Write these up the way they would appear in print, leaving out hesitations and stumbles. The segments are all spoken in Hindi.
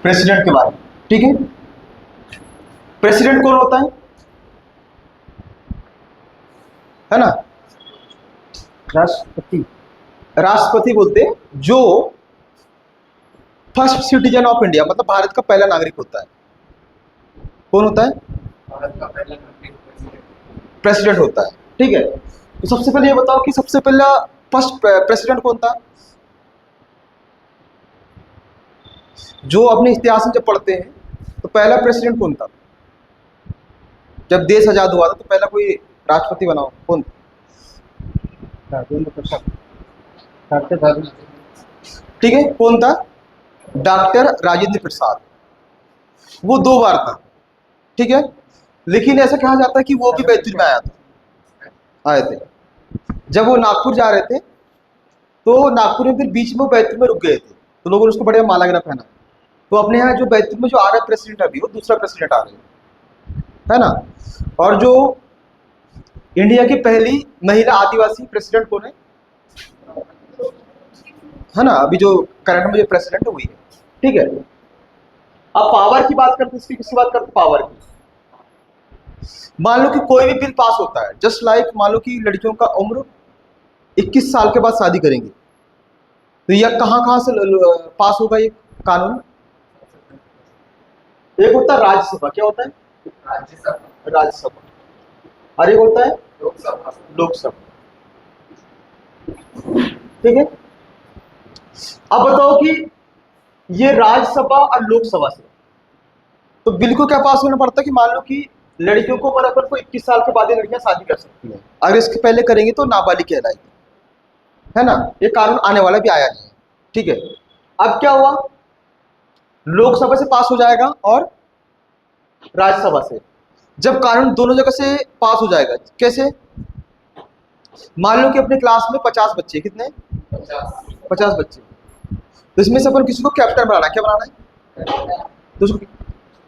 प्रेसिडेंट के बारे में। ठीक है, प्रेसिडेंट कौन होता है ना? राष्ट्रपति। राष्ट्रपति बोलते हैं जो फर्स्ट सिटीजन ऑफ इंडिया, मतलब भारत का पहला नागरिक होता है। कौन होता है? भारत का पहला नागरिक प्रेसिडेंट होता है। ठीक है, तो सबसे पहले ये बताओ कि सबसे पहला फर्स्ट प्रेसिडेंट कौन था? जो अपने इतिहास में जब पढ़ते हैं तो पहला प्रेसिडेंट कौन था? जब देश आजाद हुआ था तो पहला कोई राष्ट्रपति बना हो, कौन? राजेंद्र प्रसाद। डॉक्टर राजेंद्र। ठीक है, कौन था? डॉक्टर राजेंद्र प्रसाद। वो 2 बार था। ठीक है, लेकिन ऐसा कहा जाता है कि वो भी बैतूल में आए थे। जब वो नागपुर जा रहे थे तो नागपुर में फिर बीच में वो बैतूल में रुक गए थे, तो लोगों ने उसको बढ़िया माला गिरा पहना। तो अपने यहाँ जो बैतूल में जो आ रहा है प्रेसिडेंट अभी, वो दूसरा प्रेसिडेंट आ रहे है ना? और जो इंडिया की पहली महिला आदिवासी प्रेसिडेंट कौन है ना? अभी जो करंट में जो प्रेसिडेंट हुई है। ठीक है, अब पावर की बात करते हैं, इसकी किसकी बात करते हैं? पावर की। मान लो कि कोई भी बिल पास होता है, जस्ट लाइक मान लो कि लड़कियों का उम्र 21 साल के बाद शादी करेंगे, तो यह कहाँ से पास होगा ये कानून? एक होता है राज्यसभा। क्या होता है? राज्यसभा। और एक होता है लोकसभा। ठीक है, अब बताओ कि ये राज्यसभा और लोकसभा से तो बिल को क्या पास होना पड़ता है कि मान लो कि लड़कियों को और अपन को 21 साल के बाद ये लड़कियां शादी कर सकती हैं, अगर इसके पहले करेंगे तो नाबालिग कहलाएगी, है ना? ये कानून आने वाला भी आया नहीं है। ठीक है, अब क्या हुआ? लोकसभा से पास हो जाएगा और राज्यसभा से। जब कानून दोनों जगह से पास हो जाएगा, कैसे? मान लो कि अपने क्लास में 50 बच्चे, कितने? 50 बच्चे, तो इसमें से अपन किसी को कैप्टन बनाना है। क्या बनाना है?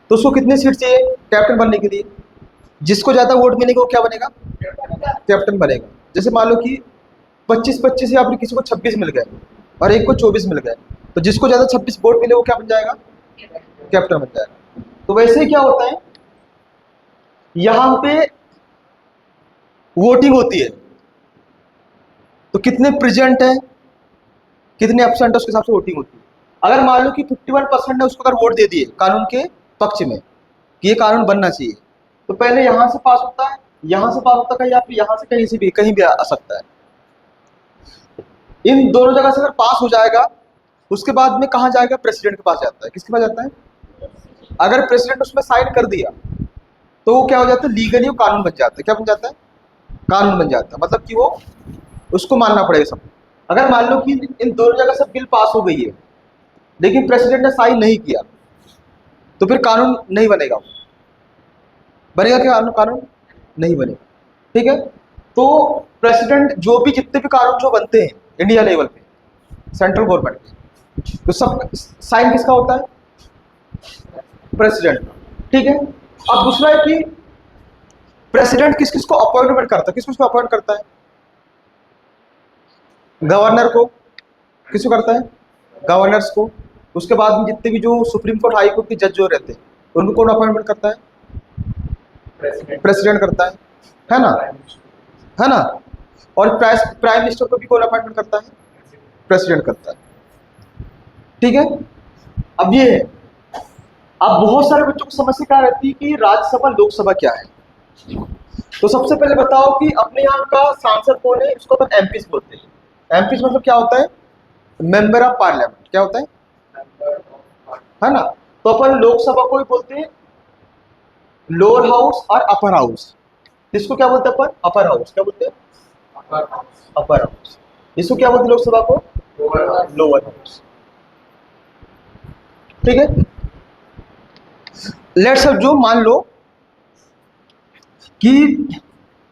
तो उसको कितनी सीट चाहिए कैप्टन बनने के लिए? जिसको ज्यादा वोट मिलेगा वो क्या बनेगा? कैप्टन बनेगा। जैसे मान लो कि 25-25 या फिर किसी को 26 मिल गए और एक को 24 मिल गए, तो जिसको ज्यादा 26 वोट मिले वो क्या बन जाएगा? कैप्टन बन जाएगा। तो वैसे ही क्या होता है, यहां पे वोटिंग होती है, तो कितने प्रेजेंट है, कितने एब्सेंट है, उसके हिसाब से वोटिंग होती है। अगर मान लो कि 51% ने उसको अगर वोट दे दिए कानून के पक्ष में कि ये कानून बनना चाहिए, तो पहले यहां से पास होता है, यहां से पास होता है, या फिर यहां से कहीं भी आ सकता है। इन दोनों जगह से अगर पास हो जाएगा, उसके बाद में कहां जाएगा? प्रेसिडेंट के पास जाता है। किसके पास जाता है? अगर प्रेसिडेंट उसमें साइन कर दिया तो वो क्या हो जाता है? लीगली वो कानून बन जाता है। क्या बन जाता है? कानून बन जाता है, मतलब कि वो उसको मानना पड़ेगा सब। अगर मान लो कि इन दोनों जगह से बिल पास हो गई है लेकिन प्रेसिडेंट ने साइन नहीं किया, तो फिर कानून नहीं बनेगा। वो बनेगा क्या? कानून नहीं बनेगा। ठीक है, तो प्रेसिडेंट जो भी जितने भी कानून जो बनते हैं इंडिया लेवल पे, सेंट्रल गवर्नमेंट के, तो सब साइन किसका होता है? प्रेसिडेंट। ठीक है, अब दूसरा है कि प्रेसिडेंट किस किस को अपॉइंटमेंट करता है? किस किस को अपॉइंट करता है? गवर्नर को। किसको करता है? गवर्नर्स को। उसके बाद में जितने भी जो सुप्रीम कोर्ट, हाई कोर्ट के जज जो रहते हैं उनको कौन अपॉइंटमेंट करता है? प्रेसिडेंट करता है ना? है ना? और प्राइम मिनिस्टर को भी कौन अपॉइंटमेंट करता है? प्रेसिडेंट करता है। ठीक है, अब ये है, अब बहुत सारे बच्चों को समस्या क्या रहती है कि राज्यसभा लोकसभा क्या है। तो सबसे पहले बताओ कि अपने यहाँ का सांसद कौन है? इसको अपन एमपी बोलते हैं। एमपी मतलब क्या होता है? Member of parliament. क्या होता है ना? तो अपन लोकसभा को भी बोलते हैं लोअर हाउस और अपर हाउस। इसको क्या बोलते हैं अपन? Upper house. क्या बोलते हैं? Upper house. इसको क्या बोलते हैं? लोकसभा को लोअर हाउस। ठीक है, लेट्स जो मान लो कि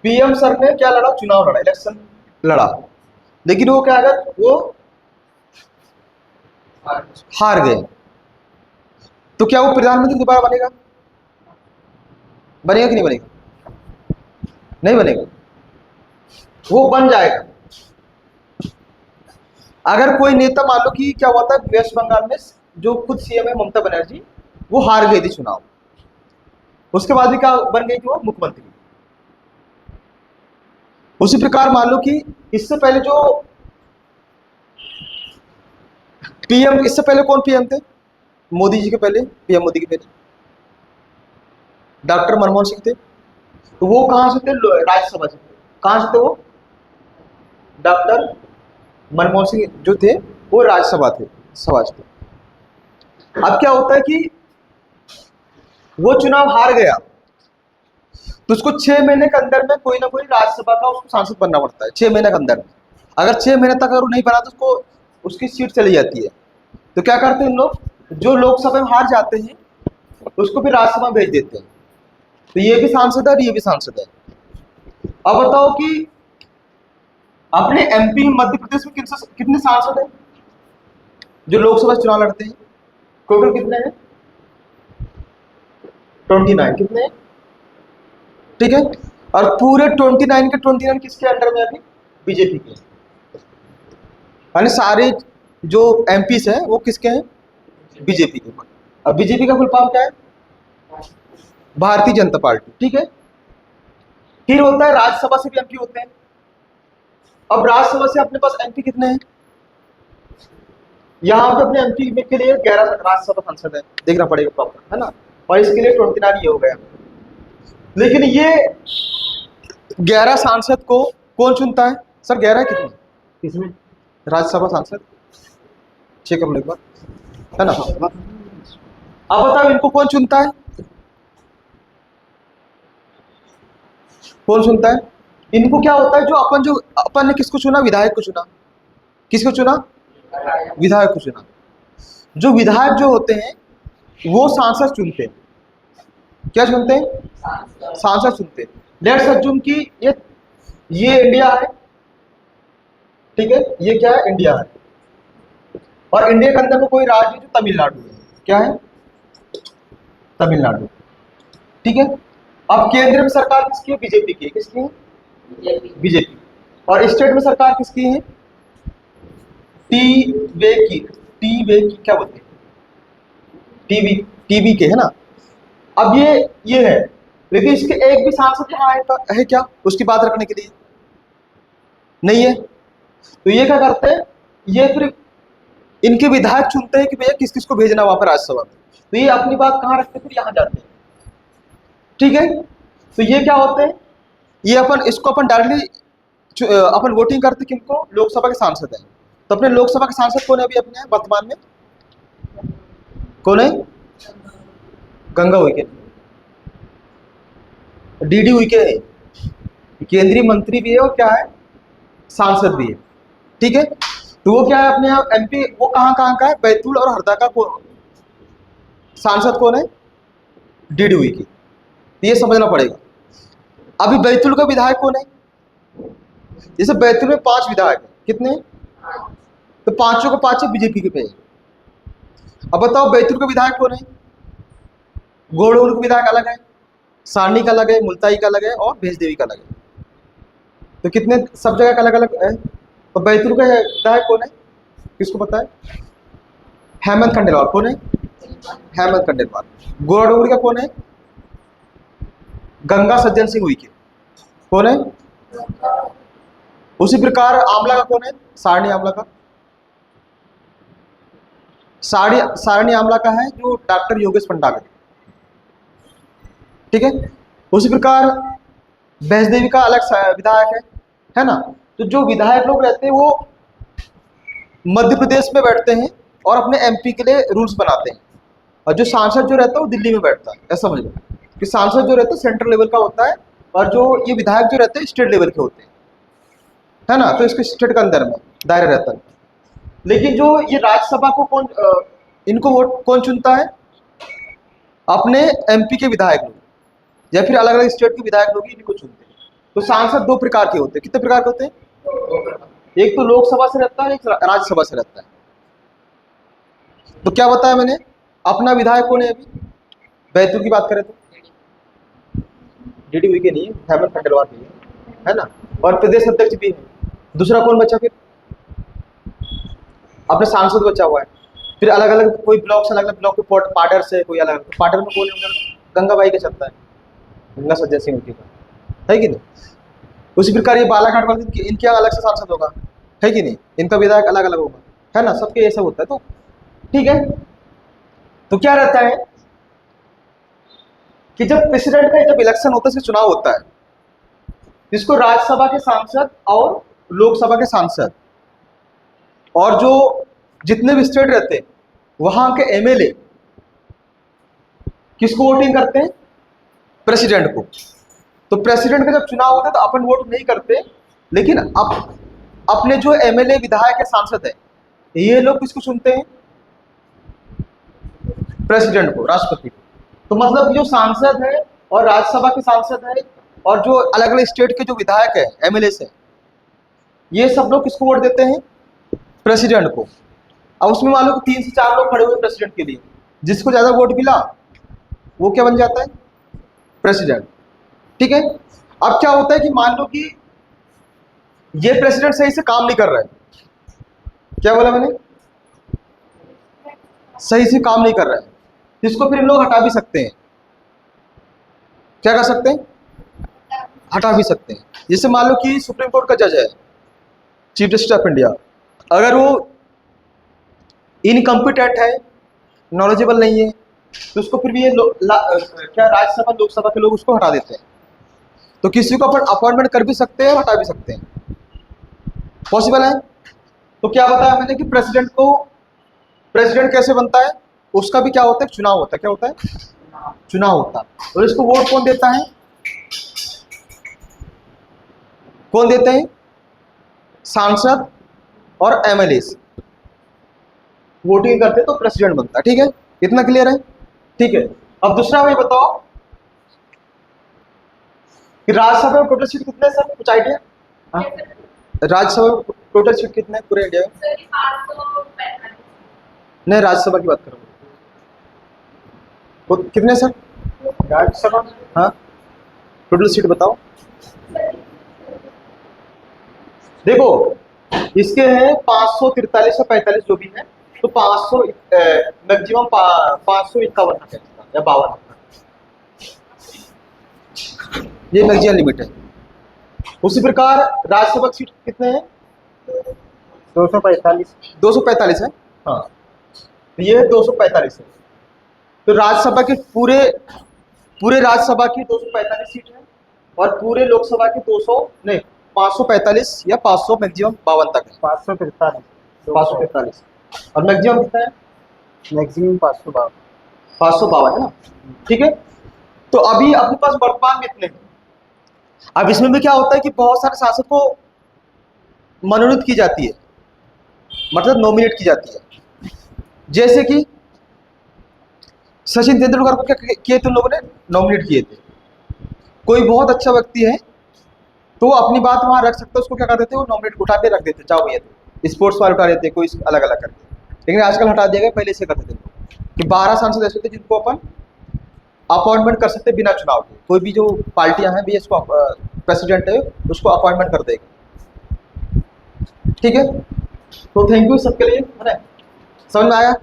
पीएम सर ने क्या लड़ा? चुनाव लड़ा, इलेक्शन लड़ा, लेकिन वो क्या, अगर वो हार गए तो क्या वो प्रधानमंत्री दोबारा बनेगा? बनेगा कि नहीं बनेगा? नहीं बनेगा। वो बन जाएगा अगर कोई नेता, मान लो कि क्या हुआ था वेस्ट बंगाल में जो खुद सीएम है ममता बनर्जी, वो हार गई थी चुनाव। उसके बाद भी क्या बन गई थी वो? मुख्यमंत्री। उसी प्रकार मान लो कि इससे पहले जो पीएम, इससे पहले कौन पीएम थे? मोदी जी के पहले, पीएम मोदी के पहले डॉक्टर मनमोहन सिंह थे। तो वो कहां से थे? राज्यसभा से थे। कहां से थे वो? डॉक्टर मनमोहन सिंह जो थे वो राज्यसभा थे, सभा से थे। अब क्या होता है कि वो चुनाव हार गया, तो उसको 6 महीने के अंदर में कोई ना कोई राज्यसभा का उसको सांसद बनना पड़ता है। 6 महीने के अंदर में, अगर 6 महीने तक अगर वो नहीं बना तो उसको उसकी सीट चली जाती है। तो क्या करते हैं इन लोग, जो लोकसभा में हार जाते हैं उसको फिर राज्यसभा में भेज देते हैं। तो ये भी सांसद है और ये भी सांसद है। अब बताओ कि अपने एमपी मध्य प्रदेश में कितने सांसद हैं जो लोकसभा चुनाव लड़ते हैं? टोटल कितने हैं? 29। कितने हैं? ठीक है। और पूरे 29 के 29 किसके अंडर में? अभी बीजेपी के। यानी सारे जो एमपीस हैं वो किसके हैं? बीजेपी के। अब बीजेपी का फुल फॉर्म क्या है? भारतीय जनता पार्टी। ठीक है। फिर होता है राज्यसभा से भी एमपी होते हैं। अब राज्यसभा से अपने पास एमपी कितने हैं? यहाँ पे अपने एमपी के लिए 11 राज्यसभा सांसद है, देखना पड़ेगा प्रॉपर, है ना। और इसके लिए 29 ये हो गया। लेकिन ये 11 सांसद को कौन चुनता है? सर 11 कितने इसमें राज्यसभा सांसद? चेक कर लो एक बार, है ना। अब बताओ इनको कौन चुनता है? कौन चुनता है इनको? क्या होता है, जो अपन ने किसको चुना? विधायक को चुना। किसको चुना? विधायक को चुना। जो विधायक जो होते हैं वो सांसद चुनते हैं। क्या चुनते हैं? सांसद चुनते हैं। लेट्स अज्यूम कि ये इंडिया है, ठीक है। ये क्या है? इंडिया है। और इंडिया के अंदर में कोई राज्य है जो तमिलनाडु है। क्या है? तमिलनाडु। ठीक है। अब केंद्र में सरकार किसकी है? बीजेपी की है। किसकी है? बीजेपी। और स्टेट में सरकार किसकी है? टी वे की क्या बोलते हैं? टीवी के, है ना। अब ये है, लेकिन इसके एक भी सांसद यहाँ है क्या उसकी बात रखने के लिए? नहीं है। तो ये क्या करते हैं, ये फिर इनके विधायक चुनते हैं कि भैया किस किस को भेजना वहां पर राज्यसभा में। तो ये अपनी बात कहाँ रखते हैं? फिर यहाँ जाते हैं। ठीक है। तो ये क्या होते हैं, ये इसको अपन डायरेक्टली अपन वोटिंग करते किनको? लोकसभा के सांसद हैं। तो अपने लोकसभा के सांसद कौन है अभी अपने वर्तमान में? कौन है? गंगा उइके, डीडी उइके है, केंद्रीय मंत्री भी है और क्या है? सांसद भी है। ठीक है। तो वो क्या है अपने यहाँ एमपी, वो कहाँ कहाँ का है? बैतूल और हरदा का सांसद कौन है? डीडी उइके। ये समझना पड़ेगा। अभी बैतूल का विधायक कौन है? जैसे बैतूल में 5 विधायक है। कितने? तो पांचों को पांचों बीजेपी के पे है। अब बताओ बैतूल का विधायक कौन है? गोड़ोल का विधायक अलग है, सारनी का अलग है, मुल्ताई का अलग है और भेजदेवी का अलग है। तो कितने सब जगह का अलग अलग है। तो बैतूल का विधायक कौन है? किसको पता है? हेमंत खंडेलवाल। कौन है? हेमंत खंडेलवाल। गोड़ोल का कौन है? गंगा सज्जन सिंह उइके। कौन है? उसी प्रकार आमला का कौन है? सारणी आमला का। सारणी आमला का है जो डॉक्टर योगेश पंडाल। ठीक है। उसी प्रकार वैष्णदेवी का अलग विधायक है ना। तो जो विधायक लोग रहते हैं वो मध्य प्रदेश में बैठते हैं और अपने एमपी के लिए रूल्स बनाते हैं। और जो सांसद जो रहता है वो दिल्ली में बैठता है। ऐसा समझ लो कि सांसद जो रहता है सेंट्रल लेवल का होता है और जो ये विधायक जो रहते हैं स्टेट लेवल के होते हैं, है ना। तो इसके स्टेट के अंदर में दायरा रहता है। लेकिन जो ये राज्यसभा को इनको वोट कौन चुनता है? अपने एमपी के विधायक लोग या फिर अलग अलग स्टेट के विधायक लोग इनको चुनते हैं। तो सांसद 2 प्रकार के होते हैं। कितने प्रकार के होते हैं? एक तो लोकसभा से रहता है, एक राज्यसभा से रहता है। तो क्या बताया मैंने? अपना विधायक कौन है अभी? बैतूल की बात करें तो डीडी उइके नहीं है, हेमंत खंडेलवाल नहीं है ना। और प्रदेश अध्यक्ष भी है। दूसरा कौन बचा फिर? अपने सांसद बचा हुआ है। फिर अलग अलग कोई ब्लॉक से अलग अलग ब्लॉक के पार्टर से कोई अलग अलग पार्टर में कौन है? गंगाबाई का चलता है, गंगा सज्जन सिंह उनकी का, है कि नहीं? उसी प्रकार ये बालाघाट वाले इनके यहाँ अलग से सांसद होगा, है कि नहीं? इनका विधायक अलग अलग होगा, है ना? सबके ये सब होता है। तो ठीक है, तो क्या रहता है कि जब प्रेसिडेंट का जब इलेक्शन होता है, चुनाव होता है, इसको राज्यसभा के सांसद और लोकसभा के सांसद और जो जितने भी स्टेट रहते हैं वहां के एमएलए किसको वोटिंग करते हैं? प्रेसिडेंट को। तो प्रेसिडेंट का जब चुनाव होता है तो अपन वोट नहीं करते, लेकिन अपने जो एमएलए विधायक है सांसद है ये लोग किसको चुनते हैं? प्रेसिडेंट को, राष्ट्रपति को। तो मतलब जो सांसद है और राज्यसभा के सांसद है और जो अलग अलग स्टेट के जो विधायक है एमएलए से, ये सब लोग किसको वोट देते हैं? प्रेसिडेंट को। अब उसमें मान लो कि 3 से 4 लोग खड़े हुए प्रेसिडेंट के लिए, जिसको ज्यादा वोट मिला वो क्या बन जाता है? प्रेसिडेंट। ठीक है, अब क्या होता है कि मान लो कि ये प्रेसिडेंट सही से काम नहीं कर रहा है, क्या बोला मैंने? सही से काम नहीं कर रहा है, इसको फिर इन लोग हटा भी सकते हैं। क्या कर सकते हैं? हटा भी सकते हैं। जैसे मान लो कि सुप्रीम कोर्ट का जज है, चीफ जस्टिस ऑफ इंडिया, अगर वो इनकम्पिटेंट है, नॉलेजेबल नहीं है, तो उसको फिर भी ये क्या राज्यसभा लोकसभा के लोग उसको हटा देते हैं। तो किसी को अपन अपॉइंटमेंट कर भी सकते हैं और हटा भी सकते हैं, पॉसिबल है। तो क्या बताया मैंने कि प्रेसिडेंट कैसे बनता है, उसका भी क्या होता है? चुनाव होता है। क्या होता है? चुनाव होता है। और इसको वोट कौन देता है? कौन देते हैं? सांसद और एमएलए वोटिंग करते हैं तो प्रेसिडेंट बनता है। ठीक है, इतना क्लियर है? ठीक है, अब दूसरा भाई बताओ कि राज्यसभा में टोटल सीट कितने हैं सर? कुछ आइडिया? हाँ, राज्यसभा में टोटल सीट कितने हैं पूरे इंडिया में? नहीं, राज्यसभा की बात करो। तो कितने सर राज्यसभा में? हाँ, टोटल सीट बताओ। देखो इसके हैं 543 या 45 जो भी है, तो 500 मैक्सिमम 551 है या 52, ये मैक्सिमम लिमिट है। उसी प्रकार राज्यसभा की सीट कितने हैं? 245। 245 है। हाँ, तो ये 245 है। तो राज्यसभा के पूरे राज्यसभा की 245 सीट है और पूरे लोकसभा की 200 नहीं 545 या 500 मैक्सिमम 52 तक है। 543। 545 और मैक्सिमम कितना है? मैक्सिमम 552। 552 है ना? ठीक है, तो अभी अपने पास वर्तमान में इतने हैं। अब इसमें भी क्या होता है कि बहुत सारे सांसद को मनोनीत की जाती है, मतलब नॉमिनेट की जाती है। जैसे कि सचिन तेंदुलकर को क्या किए थे लोगों ने? नॉमिनेट किए थे। कोई बहुत अच्छा व्यक्ति है तो वो अपनी बात वहां रख सकता है, उसको क्या कर देते हैं? वो नॉमिनेट उठा के रख देते, चाहो ये तो स्पोर्ट्स वाले उठा देते, कोई अलग अलग करते। लेकिन आजकल हटा दिया गया, पहले से करते थे कि 12 सांसद ऐसे थे जिनको अपन अपॉइंटमेंट कर सकते बिना चुनाव के। कोई भी जो पार्टियां हैं भी इसको प्रेसिडेंट है उसको अपॉइंटमेंट कर देगा। ठीक है, तो थैंक यू सबके लिए, है ना? समझ में आया?